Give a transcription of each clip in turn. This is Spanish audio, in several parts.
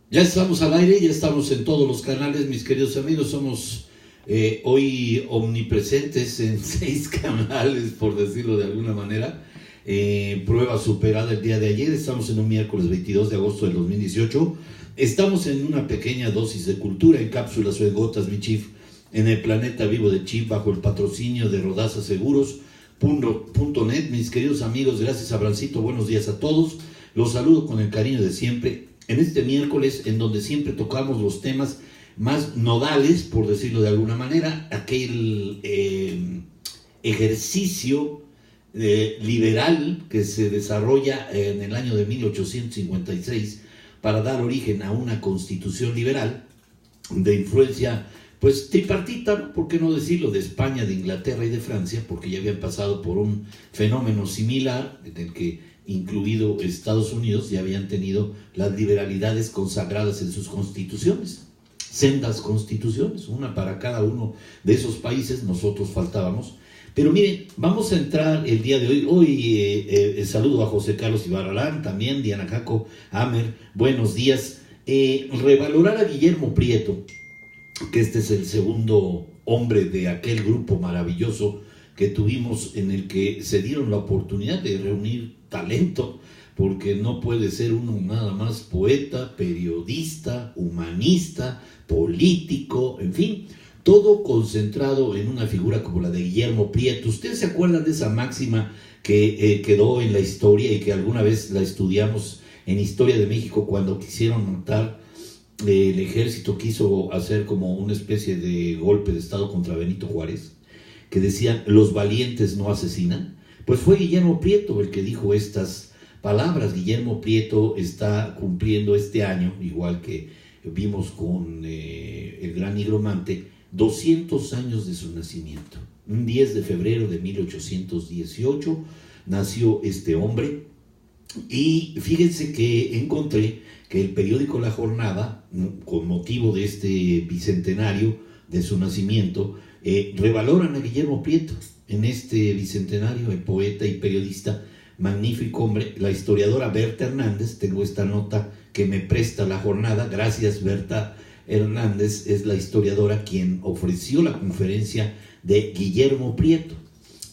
Ya estamos al aire, ya estamos en todos los canales, mis queridos amigos. Somos hoy omnipresentes en 6 canales, por decirlo de alguna manera. Prueba superada el día de ayer. Estamos en un miércoles 22 de agosto del 2018. Estamos en una pequeña dosis de cultura, en cápsulas o en gotas, mi chief, en el planeta vivo de Chip, bajo el patrocinio de rodazaseguros.net. Mis queridos amigos, gracias Abrancito, buenos días a todos. Los saludo con el cariño de siempre. En este miércoles, en donde siempre tocamos los temas más nodales, por decirlo de alguna manera, aquel ejercicio liberal que se desarrolla en el año de 1856 para dar origen a una constitución liberal de influencia, pues tripartita, ¿no? ¿Por qué no decirlo? De España, de Inglaterra y de Francia, porque ya habían pasado por un fenómeno similar en el que, incluido Estados Unidos, ya habían tenido las liberalidades consagradas en sus constituciones, sendas constituciones, una para cada uno de esos países. Nosotros faltábamos. Pero miren, vamos a entrar el día de hoy. Saludo a José Carlos Ibarralán, también Diana Jaco, Amer, buenos días. Revalorar a Guillermo Prieto, que este es el segundo hombre de aquel grupo maravilloso que tuvimos, en el que se dieron la oportunidad de reunir talento, porque no puede ser uno nada más poeta, periodista, humanista, político, en fin, todo concentrado en una figura como la de Guillermo Prieto. ¿Ustedes se acuerdan de esa máxima que quedó en la historia y que alguna vez la estudiamos en Historia de México, cuando quisieron montar, el ejército quiso hacer como una especie de golpe de estado contra Benito Juárez, que decían: los valientes no asesinan? Pues fue Guillermo Prieto el que dijo estas palabras. Guillermo Prieto está cumpliendo este año, igual que vimos con el gran nigromante, 200 años de su nacimiento. Un 10 de febrero de 1818 nació este hombre. Y fíjense que encontré que el periódico La Jornada, con motivo de este bicentenario de su nacimiento, revaloran a Guillermo Prieto. En este bicentenario, el poeta y periodista, magnífico hombre, la historiadora Berta Hernández, tengo esta nota que me presta La Jornada, gracias Berta Hernández, es la historiadora quien ofreció la conferencia de Guillermo Prieto,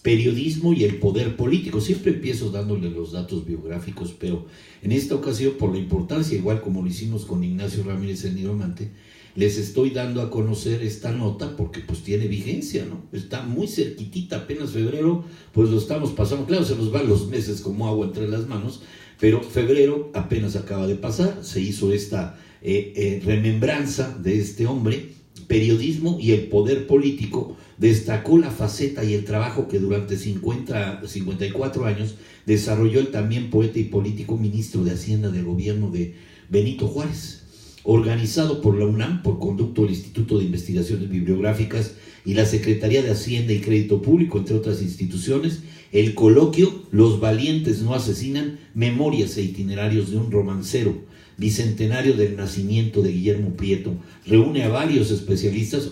periodismo y el poder político. Siempre empiezo dándole los datos biográficos, pero en esta ocasión, por la importancia, igual como lo hicimos con Ignacio Ramírez el Nigromante, les estoy dando a conocer esta nota porque pues tiene vigencia, ¿no? Está muy cerquitita, apenas febrero, pues lo estamos pasando. Claro, se nos van los meses como agua entre las manos, pero febrero apenas acaba de pasar. Se hizo esta remembranza de este hombre. Periodismo y el poder político. Destacó la faceta y el trabajo que durante 54 años desarrolló el también poeta y político ministro de Hacienda del gobierno de Benito Juárez, organizado por la UNAM, por conducto del Instituto de Investigaciones Bibliográficas y la Secretaría de Hacienda y Crédito Público, entre otras instituciones. El coloquio Los valientes no asesinan, memorias e itinerarios de un romancero, bicentenario del nacimiento de Guillermo Prieto, reunió a varios especialistas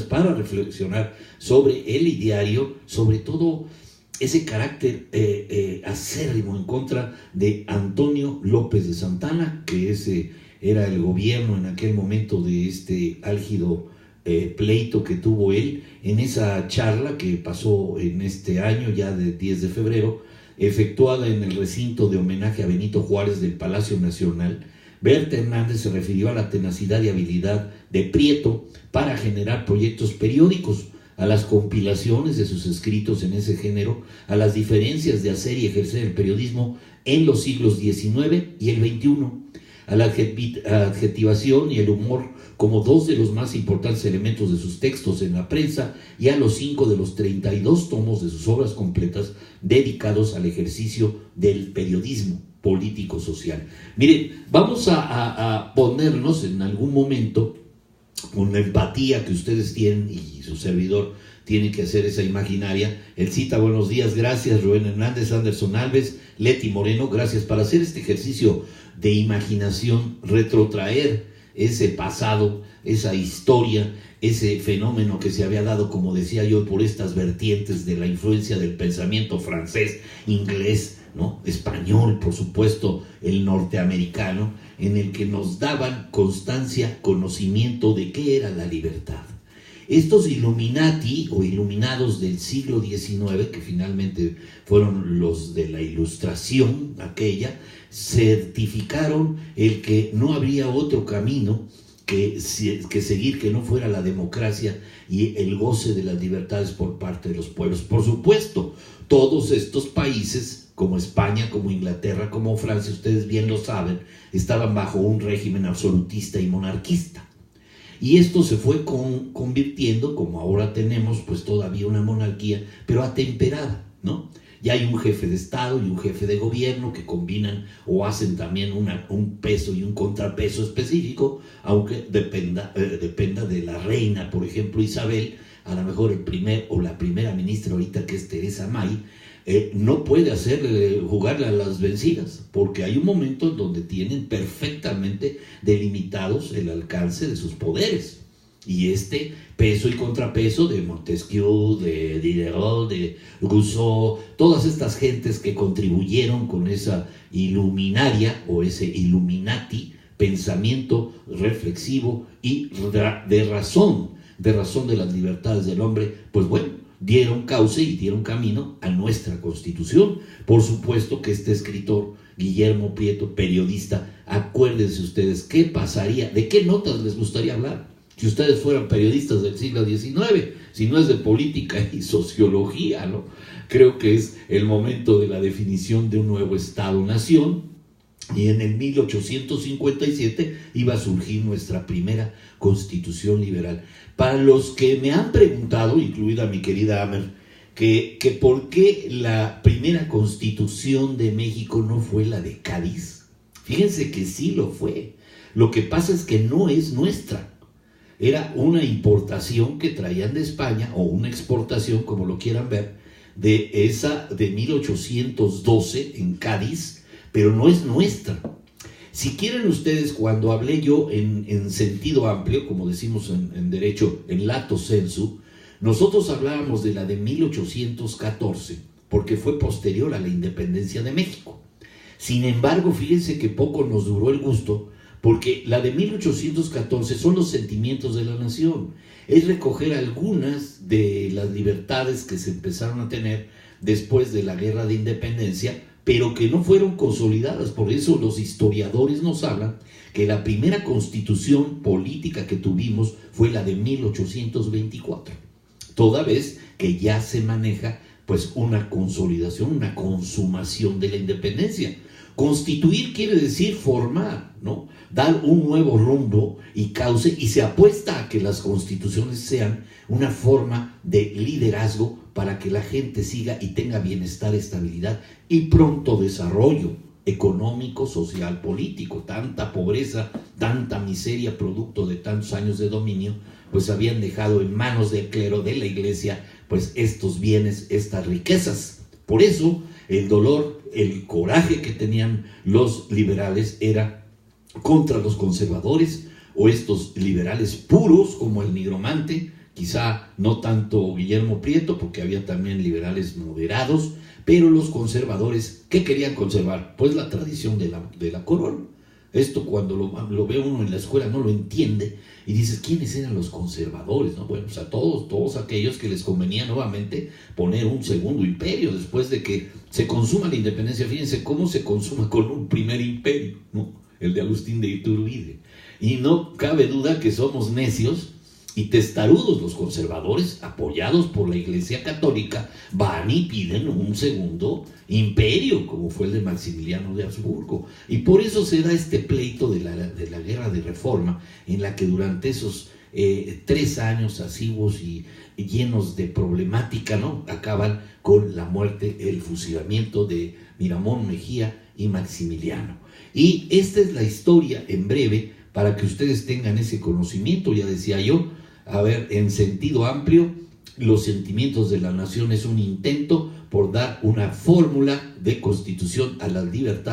para reflexionar sobre el ideario, sobre todo ese carácter acérrimo en contra de Antonio López de Santana, que ese era el gobierno en aquel momento de este álgido pleito que tuvo él. En esa charla que pasó en este año, ya de 10 de febrero, efectuada en el recinto de homenaje a Benito Juárez del Palacio Nacional, Berta Hernández se refirió a la tenacidad y habilidad de Prieto para generar proyectos periódicos, a las compilaciones de sus escritos en ese género, a las diferencias de hacer y ejercer el periodismo en los siglos XIX y el XXI, a la adjetivación y el humor como dos de los más importantes elementos de sus textos en la prensa, y a los 5 de los 32 tomos de sus obras completas dedicados al ejercicio del periodismo político-social. Miren, vamos a ponernos en algún momento, con la empatía que ustedes tienen y su servidor tiene que hacer esa imaginaria. El cita, buenos días, gracias Rubén Hernández, Anderson Alves, Leti Moreno, gracias, para hacer este ejercicio de imaginación, retrotraer ese pasado, esa historia, ese fenómeno que se había dado, como decía yo, por estas vertientes de la influencia del pensamiento francés, inglés, ¿no?, español, español, por supuesto el norteamericano, en el que nos daban constancia, conocimiento de qué era la libertad. Estos Illuminati o iluminados del siglo XIX, que finalmente fueron los de la Ilustración aquella, certificaron el que no habría otro camino que seguir que no fuera la democracia y el goce de las libertades por parte de los pueblos. Por supuesto, todos estos países, como España, como Inglaterra, como Francia, ustedes bien lo saben, estaban bajo un régimen absolutista y monarquista. Y esto se fue convirtiendo, como ahora tenemos, pues todavía una monarquía, pero atemperada, ¿no? Ya hay un jefe de Estado y un jefe de gobierno que combinan o hacen también un peso y un contrapeso específico, aunque dependa de la reina, por ejemplo, Isabel, a lo mejor el primer o la primera ministra ahorita, que es Teresa May, no puede jugarle a las vencidas, porque hay un momento en donde tienen perfectamente delimitados el alcance de sus poderes. Y este peso y contrapeso de Montesquieu, de Diderot, de Rousseau, todas estas gentes que contribuyeron con esa iluminaria o ese Illuminati, pensamiento reflexivo y de razón de las libertades del hombre, pues bueno, dieron cauce y dieron camino a nuestra Constitución. Por supuesto que este escritor, Guillermo Prieto, periodista, acuérdense ustedes, ¿qué pasaría? ¿De qué notas les gustaría hablar? Si ustedes fueran periodistas del siglo XIX, si no es de política y sociología, ¿no? Creo que es el momento de la definición de un nuevo Estado-nación, y en el 1857 iba a surgir nuestra primera Constitución liberal. Para los que me han preguntado, incluida mi querida Amer, que por qué la primera Constitución de México no fue la de Cádiz, fíjense que sí lo fue. Lo que pasa es que no es nuestra. Era una importación que traían de España, o una exportación, como lo quieran ver, de 1812 en Cádiz, pero no es nuestra. Si quieren ustedes, cuando hablé yo en sentido amplio, como decimos en derecho, en lato sensu, nosotros hablábamos de la de 1814, porque fue posterior a la independencia de México. Sin embargo, fíjense que poco nos duró el gusto, porque la de 1814 son los sentimientos de la nación, es recoger algunas de las libertades que se empezaron a tener después de la guerra de independencia, pero que no fueron consolidadas. Por eso los historiadores nos hablan que la primera constitución política que tuvimos fue la de 1824, toda vez que ya se maneja pues una consolidación, una consumación de la independencia. Constituir quiere decir formar, ¿no? Dar un nuevo rumbo y cauce, y se apuesta a que las constituciones sean una forma de liderazgo para que la gente siga y tenga bienestar, estabilidad y pronto desarrollo económico, social, político. Tanta pobreza, tanta miseria producto de tantos años de dominio, pues habían dejado en manos del clero, de la iglesia, pues estos bienes, estas riquezas. Por eso el dolor, el coraje que tenían los liberales era contra los conservadores, o estos liberales puros como el nigromante, quizá no tanto Guillermo Prieto, porque había también liberales moderados, pero los conservadores, ¿qué querían conservar? Pues la tradición de la corona. Esto cuando lo ve uno en la escuela no lo entiende, y dices, ¿quiénes eran los conservadores? ¿No? Bueno, pues a todos aquellos que les convenía nuevamente poner un segundo imperio después de que se consuma la independencia. Fíjense cómo se consuma con un primer imperio, ¿no? El de Agustín de Iturbide. Y no cabe duda que somos necios y testarudos los conservadores, apoyados por la Iglesia Católica, van y piden un segundo imperio, como fue el de Maximiliano de Habsburgo. Y por eso se da este pleito de la guerra de reforma, en la que durante esos 3 años asiduos y llenos de problemática, ¿no?, acaban con la muerte, el fusilamiento de Miramón Mejía y Maximiliano. Y esta es la historia en breve, para que ustedes tengan ese conocimiento. Ya decía yo, a ver, en sentido amplio, los sentimientos de la nación es un intento por dar una fórmula de constitución a las libertades.